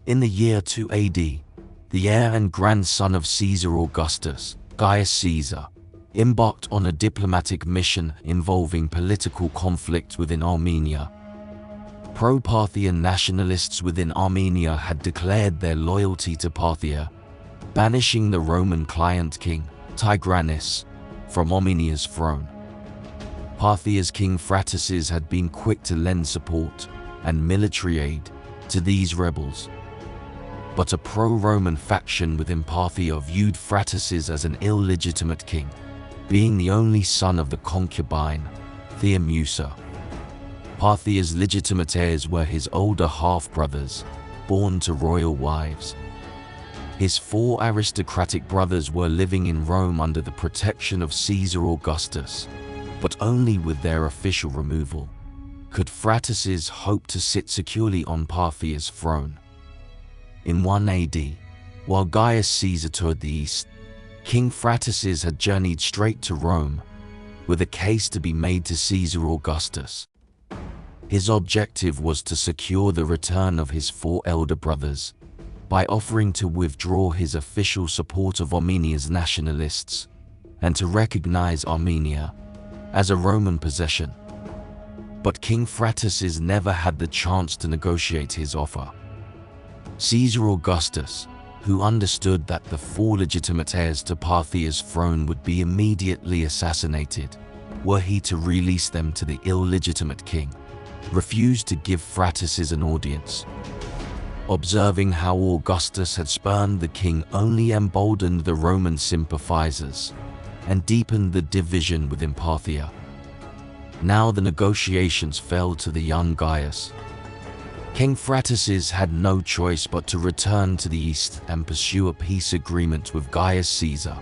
In the year 2 AD, the heir and grandson of Caesar Augustus, Gaius Caesar, embarked on a diplomatic mission involving political conflict within Armenia. Pro-Parthian nationalists within Armenia had declared their loyalty to Parthia, banishing the Roman client king, Tigranes, from Armenia's throne. Parthia's king Phraataces had been quick to lend support and military aid to these rebels. But a pro-Roman faction within Parthia viewed Phraataces as an illegitimate king, being the only son of the concubine, Theomusa. Parthia's legitimate heirs were his older half-brothers, born to royal wives. His 4 aristocratic brothers were living in Rome under the protection of Caesar Augustus, but only with their official removal could Phraataces hope to sit securely on Parthia's throne. In 1 AD, while Gaius Caesar toured the east, King Phraataces had journeyed straight to Rome, with a case to be made to Caesar Augustus. His objective was to secure the return of his 4 elder brothers, by offering to withdraw his official support of Armenia's nationalists, and to recognize Armenia as a Roman possession. But King Phraataces never had the chance to negotiate his offer. Caesar Augustus, who understood that the 4 legitimate heirs to Parthia's throne would be immediately assassinated were he to release them to the illegitimate king, refused to give Phraataces an audience. Observing how Augustus had spurned the king only emboldened the Roman sympathizers and deepened the division within Parthia. Now the negotiations fell to the young Gaius. King Phraataces had no choice but to return to the east and pursue a peace agreement with Gaius Caesar.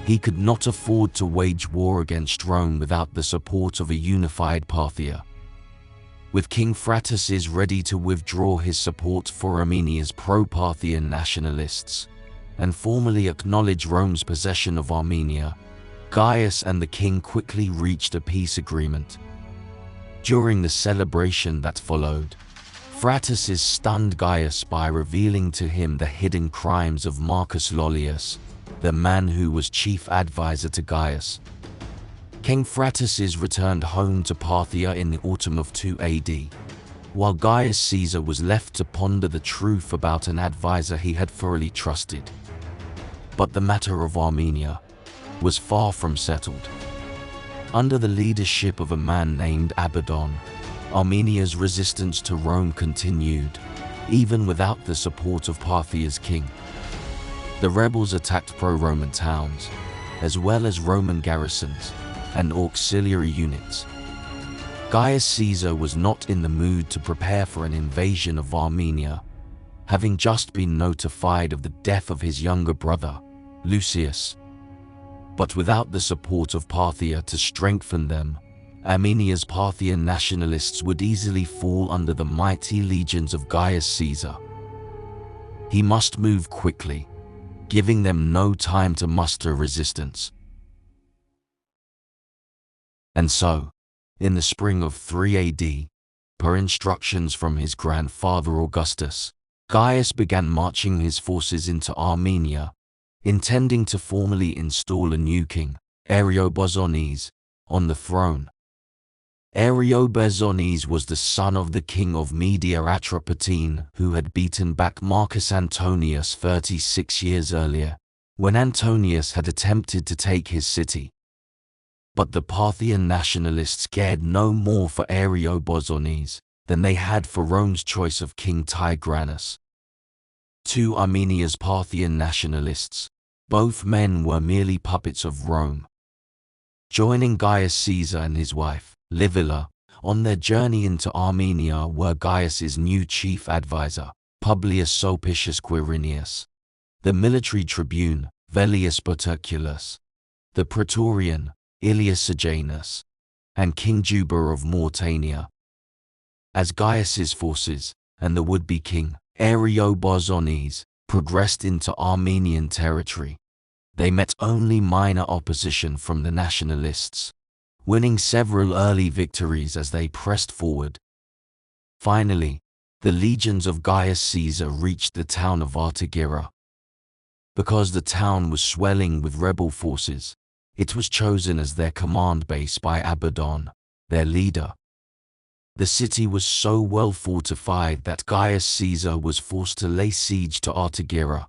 He could not afford to wage war against Rome without the support of a unified Parthia. With King Phraataces ready to withdraw his support for Armenia's pro-Parthian nationalists and formally acknowledge Rome's possession of Armenia, Gaius and the king quickly reached a peace agreement. During the celebration that followed, Phraataces stunned Gaius by revealing to him the hidden crimes of Marcus Lollius, the man who was chief advisor to Gaius. King Phraataces returned home to Parthia in the autumn of 2 AD, while Gaius Caesar was left to ponder the truth about an advisor he had thoroughly trusted. But the matter of Armenia was far from settled. Under the leadership of a man named Abaddon, Armenia's resistance to Rome continued, even without the support of Parthia's king. The rebels attacked pro-Roman towns, as well as Roman garrisons and auxiliary units. Gaius Caesar was not in the mood to prepare for an invasion of Armenia, having just been notified of the death of his younger brother, Lucius. But without the support of Parthia to strengthen them, Armenia's Parthian nationalists would easily fall under the mighty legions of Gaius Caesar. He must move quickly, giving them no time to muster resistance. And so, in the spring of 3 AD, per instructions from his grandfather Augustus, Gaius began marching his forces into Armenia, intending to formally install a new king, Ariobarzanes, on the throne. Ariobarzanes was the son of the king of Media Atropatene, who had beaten back Marcus Antonius 36 years earlier, when Antonius had attempted to take his city. But the Parthian nationalists cared no more for Ariobarzanes than they had for Rome's choice of King Tigranes. 2 Armenia's Parthian nationalists, both men were merely puppets of Rome. Joining Gaius Caesar and his wife, Livilla, on their journey into Armenia were Gaius's new chief advisor, Publius Sulpicius Quirinius, the military tribune, Velleius Paterculus, the praetorian, Aelius Sejanus, and King Juba of Mauritania. As Gaius's forces and the would-be king, Ariobarzanes, progressed into Armenian territory, they met only minor opposition from the nationalists, winning several early victories as they pressed forward. Finally, the legions of Gaius Caesar reached the town of Artagira. Because the town was swelling with rebel forces, it was chosen as their command base by Abaddon, their leader. The city was so well fortified that Gaius Caesar was forced to lay siege to Artagira.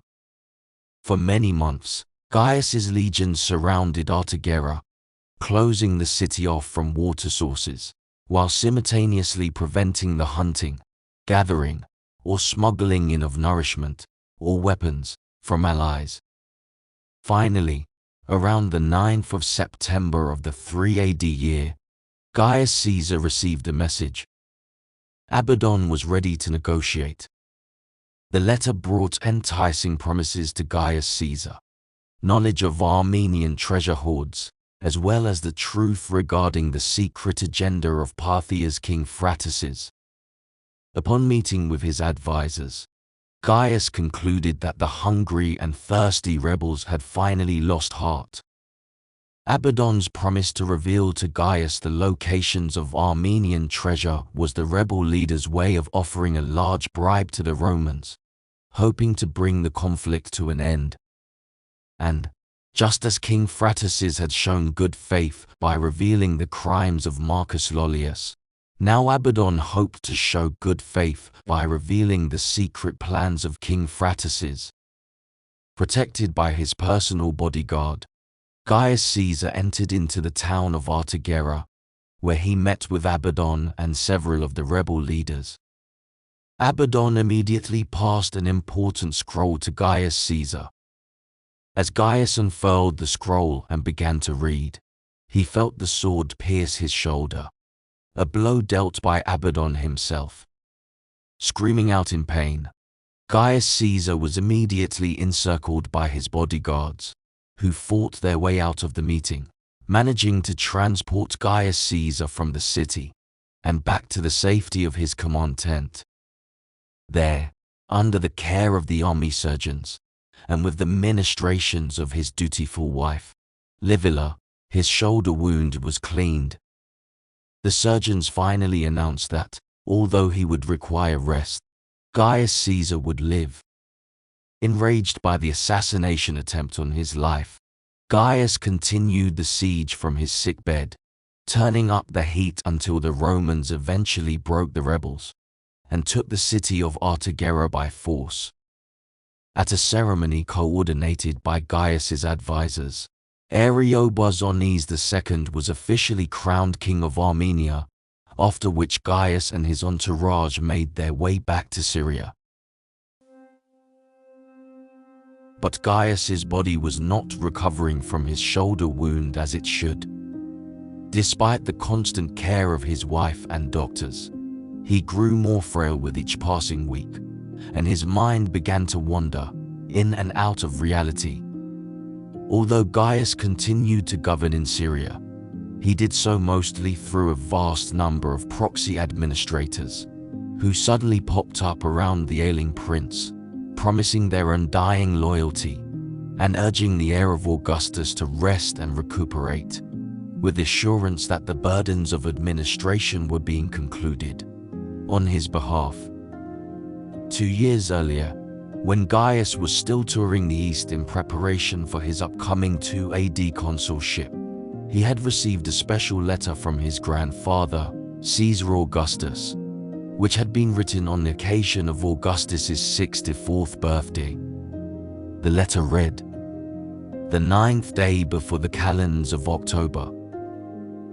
For many months, Gaius's legions surrounded Artagira, closing the city off from water sources, while simultaneously preventing the hunting, gathering, or smuggling in of nourishment or weapons from allies. Finally, around the 9th of September of the 3 AD year, Gaius Caesar received a message. Abaddon was ready to negotiate. The letter brought enticing promises to Gaius Caesar, knowledge of Armenian treasure hoards, as well as the truth regarding the secret agenda of Parthia's king Phraates. Upon meeting with his advisors, Gaius concluded that the hungry and thirsty rebels had finally lost heart. Abaddon's promise to reveal to Gaius the locations of Armenian treasure was the rebel leader's way of offering a large bribe to the Romans, hoping to bring the conflict to an end. And, just as King Phraates had shown good faith by revealing the crimes of Marcus Lollius, now Abaddon hoped to show good faith by revealing the secret plans of King Phraates. Protected by his personal bodyguard, Gaius Caesar entered into the town of Artagira, where he met with Abaddon and several of the rebel leaders. Abaddon immediately passed an important scroll to Gaius Caesar. As Gaius unfurled the scroll and began to read, he felt the sword pierce his shoulder, a blow dealt by Abaddon himself. Screaming out in pain, Gaius Caesar was immediately encircled by his bodyguards, who fought their way out of the meeting, managing to transport Gaius Caesar from the city and back to the safety of his command tent. There, under the care of the army surgeons, and with the ministrations of his dutiful wife, Livilla, his shoulder wound was cleaned. The surgeons finally announced that, although he would require rest, Gaius Caesar would live. Enraged by the assassination attempt on his life, Gaius continued the siege from his sickbed, turning up the heat until the Romans eventually broke the rebels and took the city of Artagira by force. At a ceremony coordinated by Gaius's advisors, Ariobarzanes II was officially crowned king of Armenia, after which Gaius and his entourage made their way back to Syria. But Gaius's body was not recovering from his shoulder wound as it should. Despite the constant care of his wife and doctors, he grew more frail with each passing week, and his mind began to wander in and out of reality. Although Gaius continued to govern in Syria, he did so mostly through a vast number of proxy administrators, who suddenly popped up around the ailing prince, promising their undying loyalty and urging the heir of Augustus to rest and recuperate, with assurance that the burdens of administration were being concluded on his behalf. 2 years earlier, when Gaius was still touring the East in preparation for his upcoming 2 AD consulship, he had received a special letter from his grandfather, Caesar Augustus, which had been written on the occasion of Augustus's 64th birthday. The letter read, "The 9th day before the calends of October.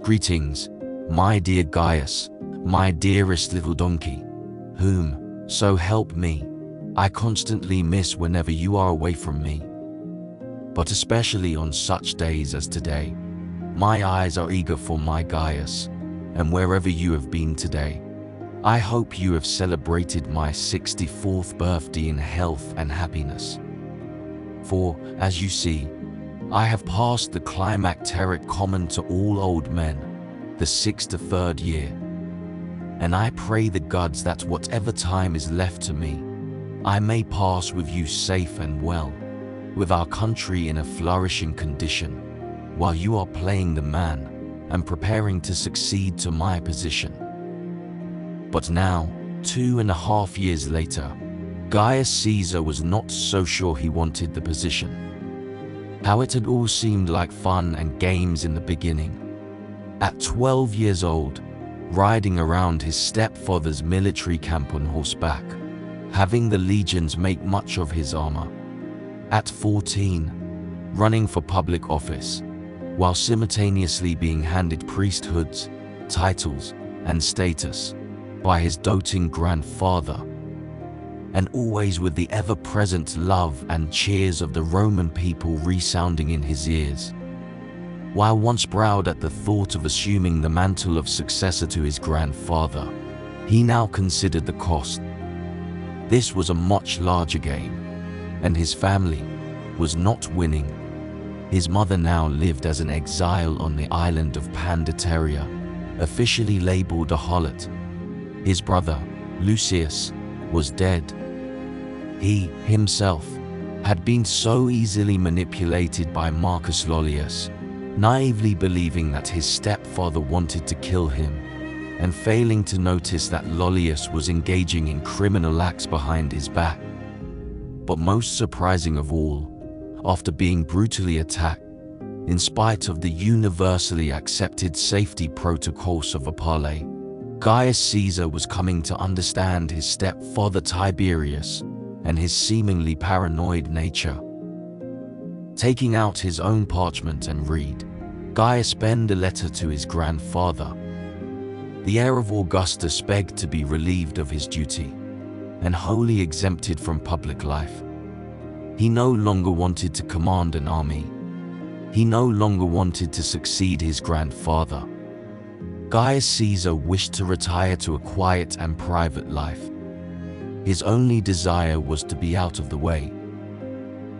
Greetings, my dear Gaius, my dearest little donkey, whom, so help me, I constantly miss whenever you are away from me. But especially on such days as today, my eyes are eager for my Gaius, and wherever you have been today, I hope you have celebrated my 64th birthday in health and happiness. For, as you see, I have passed the climacteric common to all old men, the 63rd year. And I pray the gods that whatever time is left to me, I may pass with you safe and well, with our country in a flourishing condition, while you are playing the man and preparing to succeed to my position. But now, 2.5 years later, Gaius Caesar was not so sure he wanted the position. How it had all seemed like fun and games in the beginning. At 12 years old, riding around his stepfather's military camp on horseback, having the legions make much of his armor. At 14, running for public office, while simultaneously being handed priesthoods, titles, and status by his doting grandfather, and always with the ever-present love and cheers of the Roman people resounding in his ears. While once proud at the thought of assuming the mantle of successor to his grandfather, he now considered the cost. This was a much larger game, and his family was not winning. His mother now lived as an exile on the island of Parthia, officially labeled a harlot. His brother, Lucius, was dead. He, himself, had been so easily manipulated by Marcus Lollius, naively believing that his stepfather wanted to kill him, and failing to notice that Lollius was engaging in criminal acts behind his back. But most surprising of all, after being brutally attacked, in spite of the universally accepted safety protocols of Apollo, Gaius Caesar was coming to understand his stepfather Tiberius and his seemingly paranoid nature. Taking out his own parchment and read, Gaius penned a letter to his grandfather. The heir of Augustus begged to be relieved of his duty and wholly exempted from public life. He no longer wanted to command an army. He no longer wanted to succeed his grandfather. Gaius Caesar wished to retire to a quiet and private life. His only desire was to be out of the way.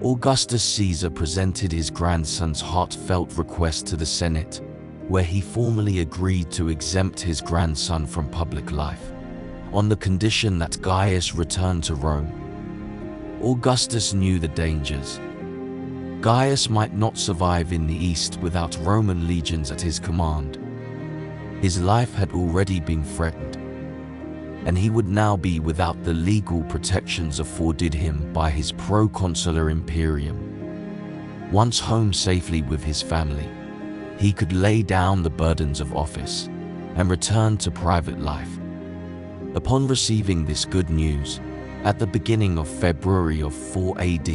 Augustus Caesar presented his grandson's heartfelt request to the Senate, where he formally agreed to exempt his grandson from public life, on the condition that Gaius return to Rome. Augustus knew the dangers. Gaius might not survive in the East without Roman legions at his command. His life had already been threatened, and he would now be without the legal protections afforded him by his proconsular imperium. Once home safely with his family, he could lay down the burdens of office and return to private life. Upon receiving this good news, at the beginning of February of 4 AD,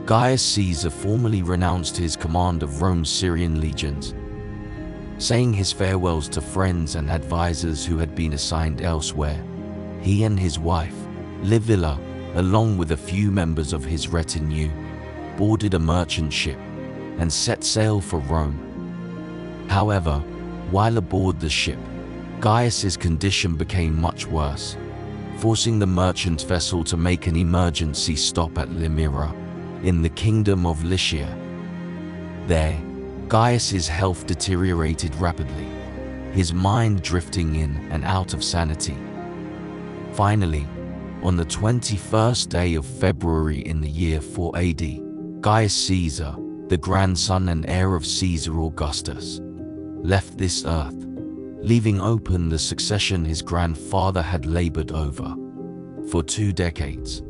Gaius Caesar formally renounced his command of Rome's Syrian legions, saying his farewells to friends and advisors who had been assigned elsewhere. He and his wife, Livilla, along with a few members of his retinue, boarded a merchant ship and set sail for Rome. However, while aboard the ship, Gaius's condition became much worse, forcing the merchant vessel to make an emergency stop at Limyra, in the kingdom of Lycia. There, Gaius's health deteriorated rapidly, his mind drifting in and out of sanity. Finally, on the 21st day of February in the year 4 AD, Gaius Caesar, the grandson and heir of Caesar Augustus, left this earth, leaving open the succession his grandfather had labored over for 2 decades.